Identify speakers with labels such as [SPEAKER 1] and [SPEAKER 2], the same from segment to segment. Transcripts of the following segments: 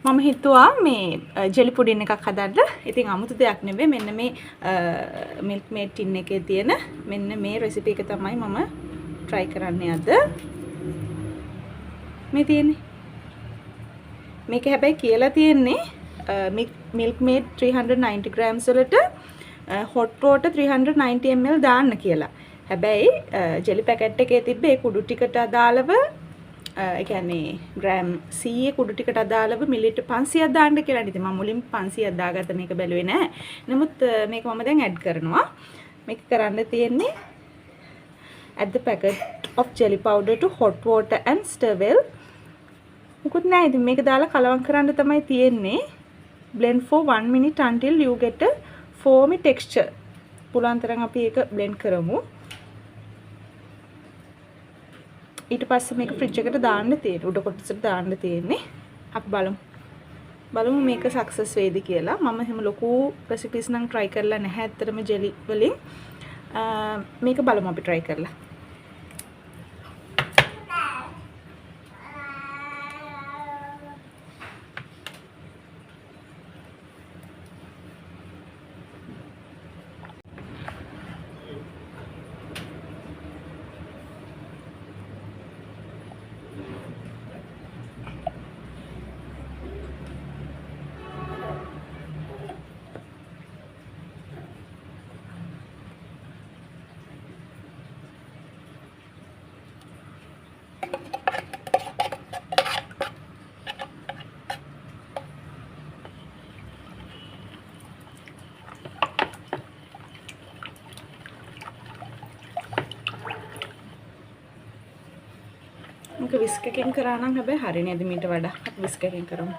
[SPEAKER 1] මම හිතුවා මේ ජෙලි පුඩින් එකක් හදන්න. ඉතින් අමුතු දෙයක් නෙවෙයි. මෙන්න මේ මිල්ක් මේඩ් ටින් එකේ තියෙන මෙන්න මේ රෙසිපි එක තමයි මම try කරන්නේ අද. මේ තියෙන්නේ. මේක හැබැයි කියලා තියෙන්නේ milk maid 390 grams වලට hot water 390 ml දාන්න කියලා. හැබැයි ජෙලි පැකට් එකේ තිබ්බ ඒ කුඩු ටිකට අදාළව ඒ කියන්නේ ග්‍රෑම් 100 කුඩු ටිකට අදාළව මිලිලිටර් 500ක් දාන්න කියලා. ඉතින් මම මුලින් 500ක් දාගත්ත මේක බැලුවේ නෑ. නමුත් මේක මම දැන් ඇඩ් කරනවා. මේක කරන්න තියෙන්නේ add the packet of jelly powder to hot water and stir well. මුකුත් නෑ. ඉතින් මේක දාලා කලවම් කරන්න තමයි තියෙන්නේ. blend for 1 minute until you get a foamy texture. පුළුවන් තරම් අපි ඒක blend කරමු. ඊට පස්සේ මේක ෆ්‍රිජ් එකට දාන්න තියෙනවා. උඩ කොටසට දාන්න තියෙන්නේ. අපි බලමු මේක සක්සස් වෙයිද කියලා. මම එහෙම ලොකු රෙසිපීස් නම් try කරලා නැහැ ඇත්තටම ජෙලි වලින්. මේක බලමු අපි try කරලා. මේක විස්ක් එකෙන් කරා නම් හැබැයි හරිය නේද මීට වඩා අපි විස්ක් එකෙන් කරමු.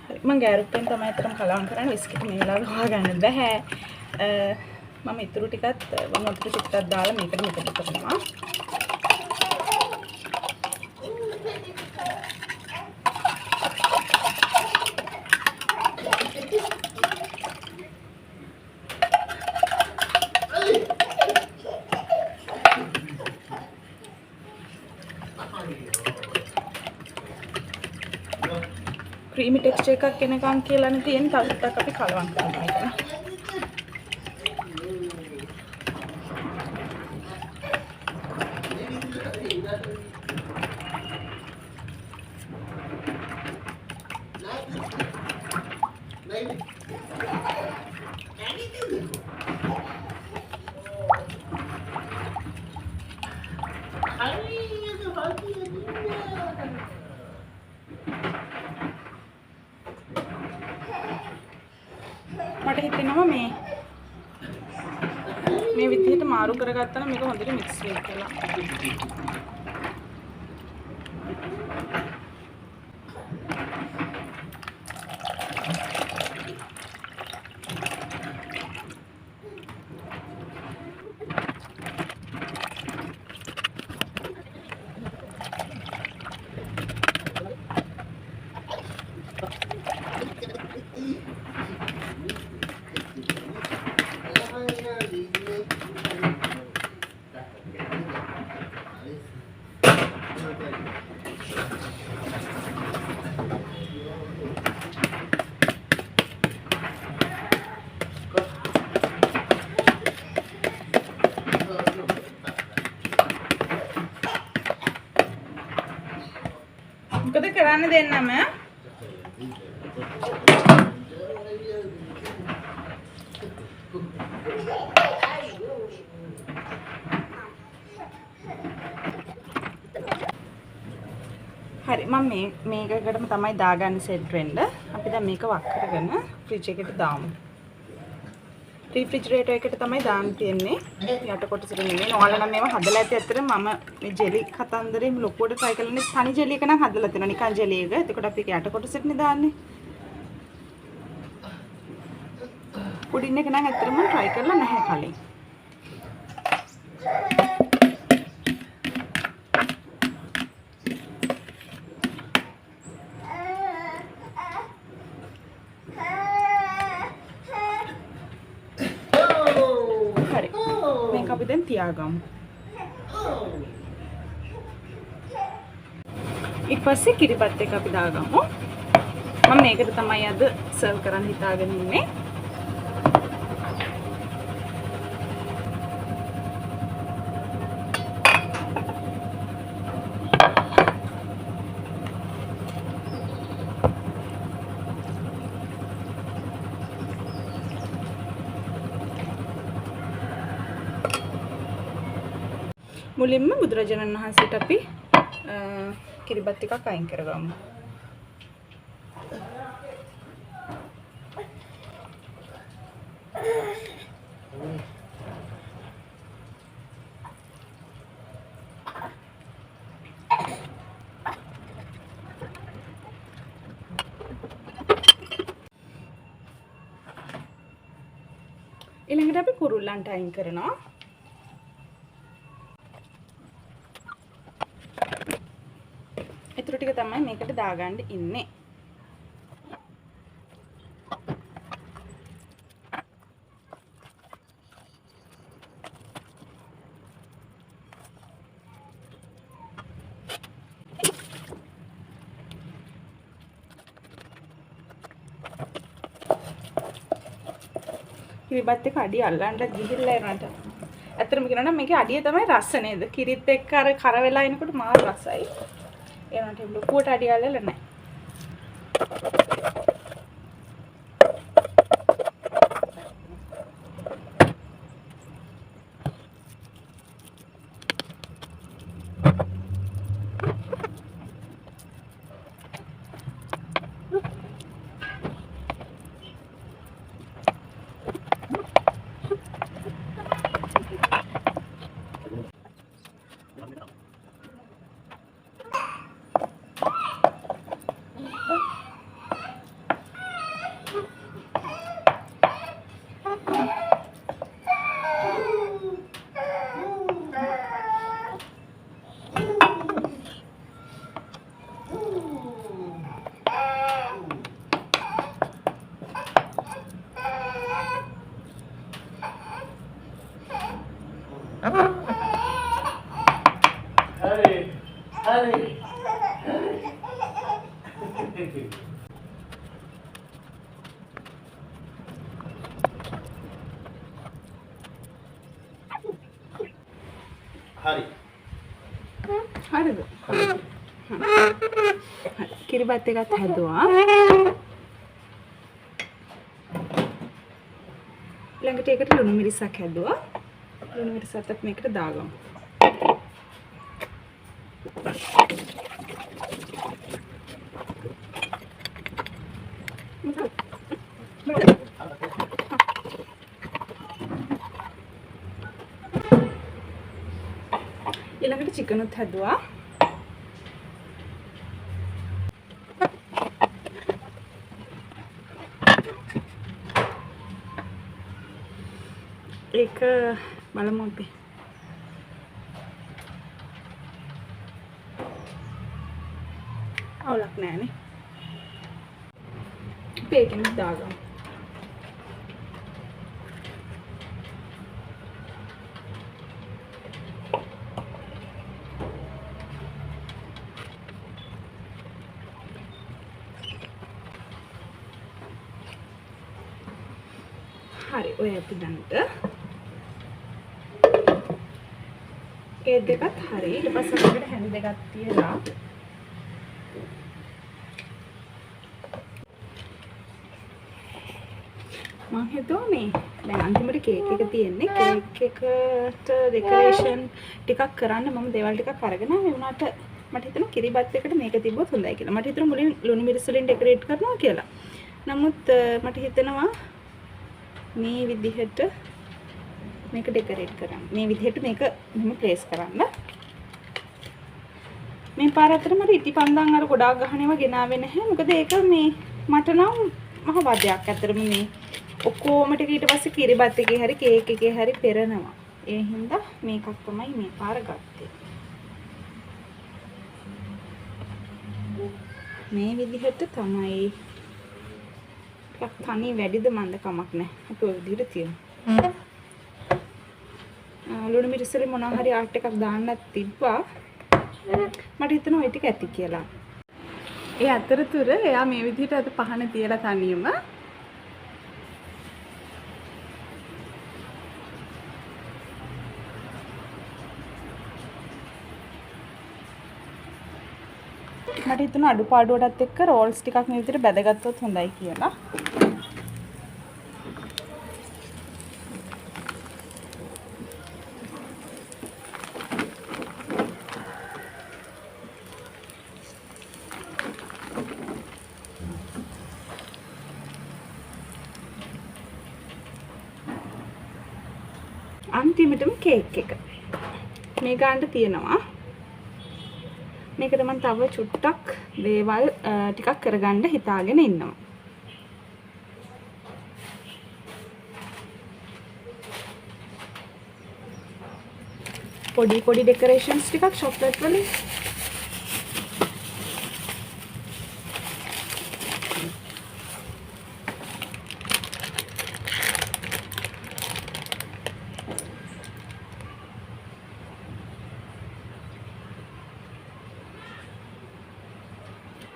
[SPEAKER 1] හරි මම ගෑරුප්පෙන් තමයි අතරම කලවම් කරන්නේ. විස්ක් එක මේ වෙලාවේ හොයාගන්න බෑ. මම ඉතුරු ටිකත් වුණ වතුර ටිකක් දාලා මේකට මෙතන කරනවා. ක්‍රීමි ටෙක්ස්චර් එකක් එනකන් කියලානේ තියෙන. තව ටිකක් අපි කලවම් කරනවා ඒක. මට හිතෙනවා මේ විදිහට මාරු කරගත්තා නම් මේක හොඳට මික්ස් වෙයි කියලා. මොකද කරන්න දෙන්නම හරි මම මේකකටම තමයි දාගන්නේ සෙට් වෙන්න. අපි දැන් මේක වක් කරගෙන ෆ්‍රිජ් එකට දාමු. රිෆ්‍රිජරේටර් එකට තමයි දාන්න තියෙන්නේ. යට කොටසට නෙමෙයි. ඔයාලා නම් මේවා හදලා ඇති. ඇත්තට මම මේ ජෙලි කතන්දරේ ලොකුවට try කරලා නේ තනි ජෙලි එක නම් හදලා තියෙනවා. නිකන් ජෙලි එක. එතකොට අපි ඒක යට කොටසටනේ දාන්නේ. පුඩින් එක නම් ඇත්තටම try කරලා නැහැ කලින්. අපි දැන් තියාගමු. ඊට පස්සේ කිරිබත් එක අපි දාගමු. මම මේකට තමයි අද සර්ව් කරන්න හිතාගෙන ඉන්නේ. මුලින්ම බුදුරජාණන් වහන්සේට අපි කිරිබත් ටිකක් අයින් කරගමු. ඊළඟට අපි කුරුල්ලන්ට අයින් කරනවා. ඊටු ටික තමයි මේකට දාගන්න ඉන්නේ. කිරිබත් එක අඩිය අල්ලන්න ගිහිල්ලා යනට. ඇත්තටම කියනවා නම් මේකේ අඩිය තමයි රස නේද? කිරිත් එක්ක අර කර වෙලා එනකොට මාර රසයි. ඒනට ලොකුවට අඩිය අල්ලලා නැහැ. හරිද? කිරිබත් එකත් හැදුවා. ළඟට ඒකට ලුණු මිරිසක් හැදුවා. ලුණු මිරිසත් අපි මේකට දාගමු. ඊළඟට චිකන් උත් හැදුවා. ඒක බලමු අපි. අවුලක් නැහැනේ. බේකින් දාගමු. හරි ඔය අපි දැන්ට ඒ දෙකත් හරි. ඊට පස්සේ අපිට හැඳි දෙකක් තියලා මම හිතුවා මේ දැන් අන්තිමට කේක් එක තියෙන්නේ. කේක් එකට ඩෙකරේෂන් ටිකක් කරන්න මම දේවල් ටිකක් අරගෙන ආවේ. වුණාට මට හිතුණා කිරිබත් එකට මේක තිබ්බොත් හොඳයි කියලා. මට හිතුණා මුලින් ලුණු මිරිස් වලින් ඩෙකරේට් කරනවා කියලා. නමුත් මට හිතෙනවා මේ විදිහට මේක ඩෙකරේට් කරන්න. මේ විදිහට මේක මෙහෙම ප්ලේස් කරන්න. මේ පාර අතර මට ඉටිපන්දන් අර ගොඩාක් ගහන ඒවා ගෙනාවේ නැහැ. මොකද ඒක මේ මට නම් මහ වදයක්. ඇත්තටම මේ ඔක්කොම ටික ඊට පස්සේ කිරිබත් එකේ හරි කේක් එකේ හරි පෙරනවා. ඒ හින්දා මේකක් තමයි මේ පාර ගත්තේ. මේ විදිහට තමයි. ටිකක් තනි වැඩිද මන්ද කමක් නැහැ. අපි ඔය විදිහට තියමු. ලුණු මිරිස් වලින් මොනවා හරි ආට් එකක් දාන්නත් තිබ්බා. මට හිතෙනවා ওই ටික ඇති කියලා. ඒ අතරතුර එයා මේ විදිහට අද පහන තියලා තනියම මට හිතුණා අඩුපාඩුවටත් එක්ක රෝල්ස් ටිකක් මේ විදිහට බැදගත්තොත් හොඳයි කියලා. අන්තිමටම කේක් එක මේ ගානට තියෙනවා. මේකට මම තව චුට්ටක් දේවල් ටිකක් කරගන්න හිතාගෙන ඉන්නවා. පොඩි ඩෙකොරේෂන්ස් ටිකක් චොක්ලට් වලින්.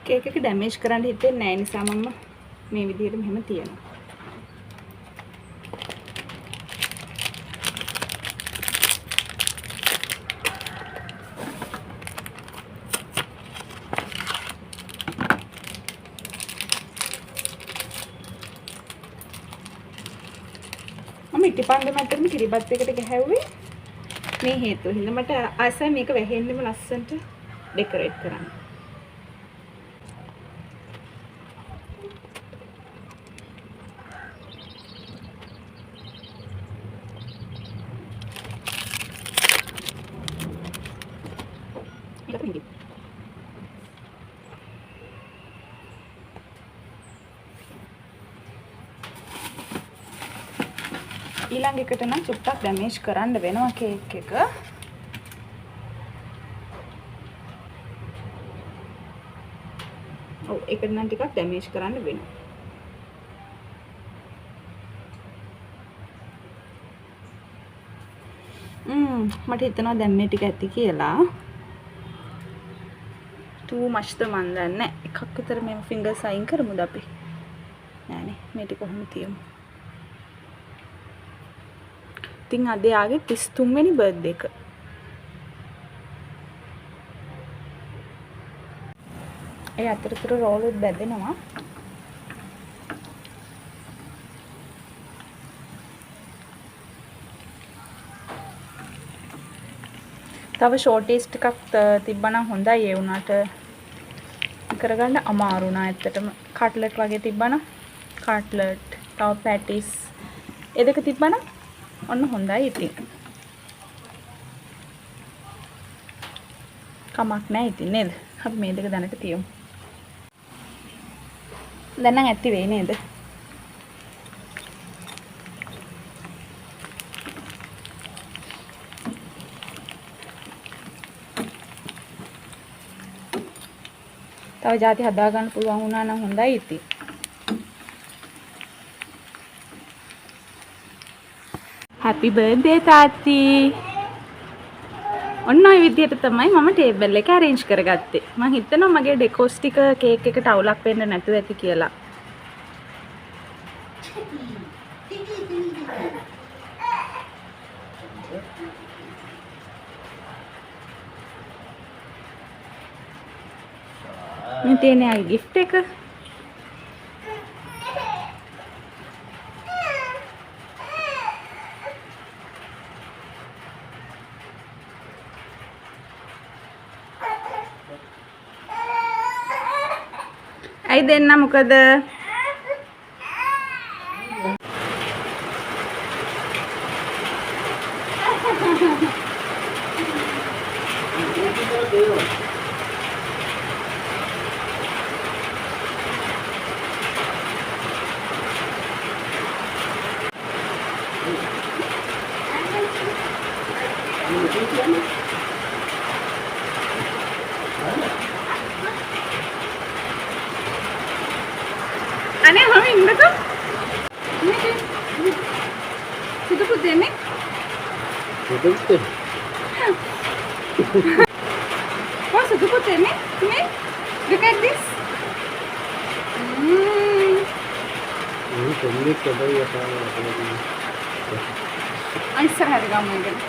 [SPEAKER 1] කේක් එක ඩැමේජ් කරන්න හිතෙන්නේ නැහැ නිසා මම මේ විදිහට මෙහෙම තියනවා. මම ඉටිපන්ද මැටම කිරිබත් එකට ගැහැව්වේ මේ හේතුව හින්දා. මට ආසයි මේක වැහෙන්නෙම ලස්සනට ඩෙකොරේට් කරන්න. ඊළඟ එකට නම් චුට්ටක් ඩැමේජ් කරන්න වෙනවා කේක් එක. ඔව් ඒකට නම් ටිකක් ඩැමේජ් කරන්න වෙනවා. මට හිතෙනවා දැන් මේ ටික ඇති කියලා. too much ද මන් දන්නේ. එකක් විතර මේ ෆින්ගර්ස් අයින් කරමුද අපි? නෑනේ මේ ටික කොහොම තියමු. ඉතින් අද යාගේ 33 වෙනි බර්ත්ඩේ එක. ඒ අතරතුර රෝල් උත් බැදෙනවා. තව ෂෝටිස් ටිකක් තිබ්බනම් හොඳයි. ඒ වුණාට කරගන්න අමාරු නා ඇත්තටම. කට්ලට් වගේ තිබ්බනම් කට්ලට්, තව පැටිස් ඒ දෙක තිබ්බනම් ඔන්න හොඳයි. ඉතින් කමක් නැහැ ඉතින් නේද? අපි මේ දෙක දැනට තියමු. දැන් නම් ඇති වෙයි නේද? තව જાති හදා ගන්න පුළුවන් වුණා නම් හොඳයි ඉතින්. Happy birthday තාත්ති. ඔන්න ඔය විදිහට තමයි මම ටේබල් එක arrange කරගත්තේ. මම හිතනවා මගේ ඩෙකෝස් ටික කේක් එකට අවුලක් වෙන්න නැතුව ඇති කියලා. මේ තියෙන ආයි gift එක. ඇයි දෙන්න මොකද? අනේ මම ඉන්නකෝ. සිදු පුතේ මේ. සිදු පුතේ. What's the good thing? Me? Look at this. ඉස්සරහට ගමු එකට.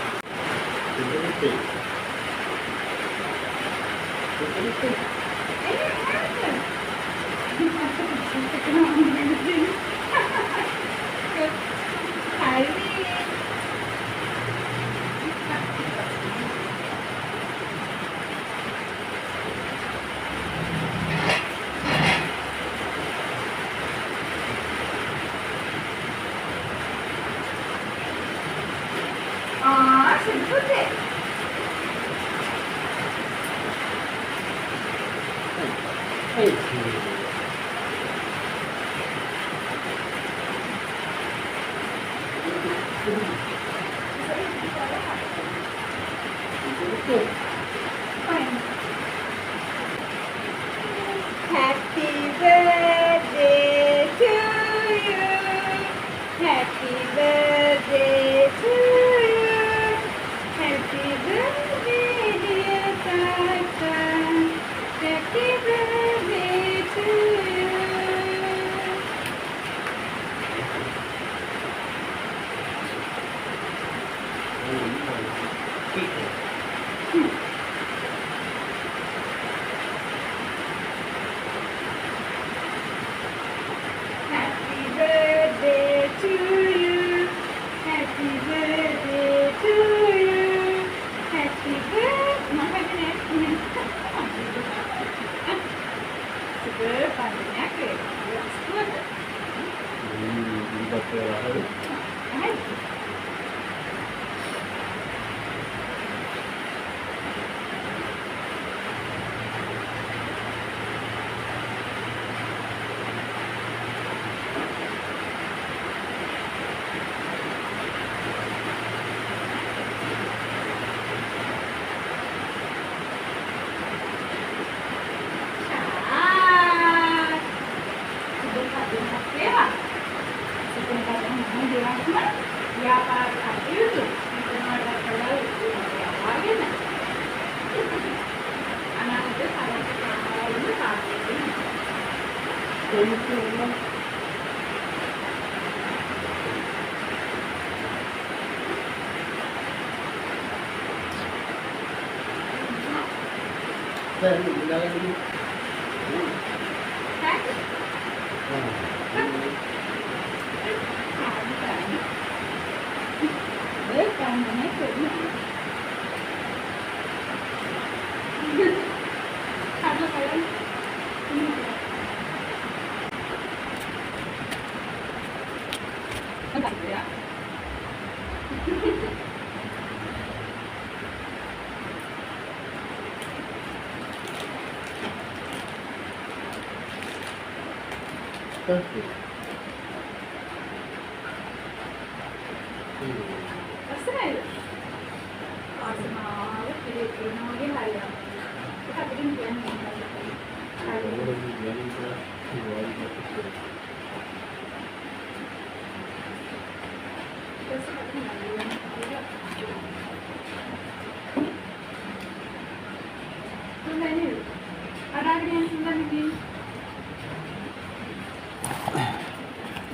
[SPEAKER 1] Happy birthday to you. Happy birthday to you. Happy birthday, dear Tata. Happy birthday to you. Happy birthday to you. Happy birthday to you. Happy birthday. Super banyak ya.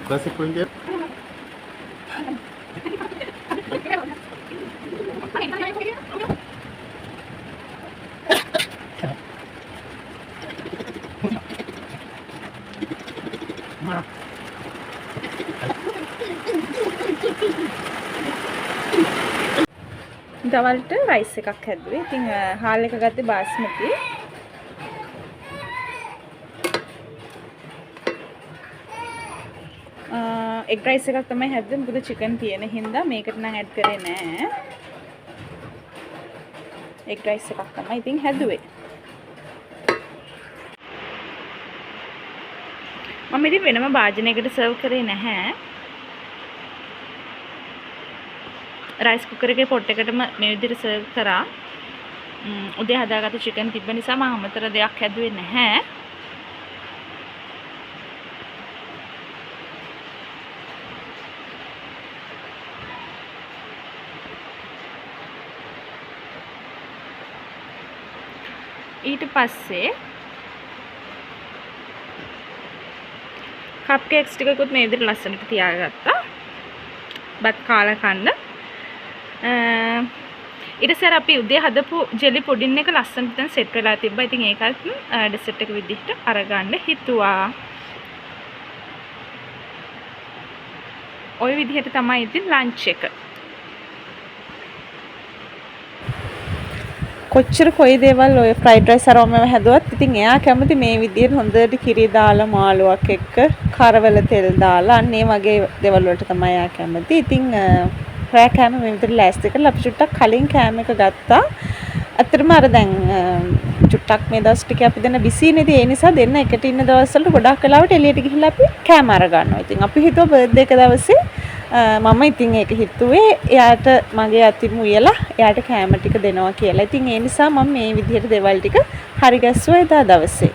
[SPEAKER 2] Classic India.
[SPEAKER 1] දවල්ට rice එකක් හැදුවේ. ඉතින් හාල් එක ගත්තේ බාස්මති. Egg rice එකක් තමයි හැදුවේ. මොකද චිකන් තියෙන හින්දා මේකට නම් ඇඩ් කරේ නෑ. එග් රයිස් එකක් තමයි ඉතින් හැදුවේ. මම ඉතින් වෙනම භාජනයකට සර්ව් කරේ නැහැ. රයිස් කුකර් එකේ පොට් එකටම මේ විදිහට සර්ව් කරා. උදේ හදාගත්ත චිකන් තිබ්බ නිසා මම අමතර දෙයක් හැදුවේ නැහැ. ඊට පස්සේ කප් කේක්ස් ටිකකුත් මේ විදිහට ලස්සනට තියාගත්තා. බත් කාලා කන්න. ඊට පස්සේ අපි උදේ හදපු ජෙලි පුඩින් එක ලස්සනට දැන් සෙට් වෙලා තිබ්බා. ඉතින් ඒකත් ඩෙසර්ට් එක විදිහට අරගන්න හිතුවා. ওই විදිහට තමයි ඉතින් ලන්ච් එක. කොච්චර කොයි දේවල් ඔය ෆ්‍රයිඩ් රයිස් අරවම හැදුවත් ඉතින් එයා කැමති මේ විදිහට හොඳට කිරි දාලා මාළුවක් එක්ක කරවල තෙල් දාලා අන්න ඒ වගේ දේවල් වලට තමයි එයා කැමති. ඉතින් රෑ කෑම මේ විදිහට ලෑස්ති කරලා අපි චුට්ටක් කලින් කෑම එක ගත්තා. අතරම අර දැන් චුට්ටක් මේ දවස් ටික අපි දෙන්න බිසිනේදී ඒ නිසා දෙන්න එකට ඉන්න දවස්වල ගොඩක් වෙලාවට එළියට ගිහිල්ලා අපි කෑම අර ගන්නවා. ඉතින් අපි හිතුවා බර්ත්ඩේ එක දවසේ මම ඉතින් ඒක හිතුවේ එයාට මගේ අතින් උයලා එයාට කෑම ටික දෙනවා කියලා. ඉතින් ඒ නිසා මම මේ විදිහට දේවල් ටික හරි ගැස්සුවා එදා දවසේ.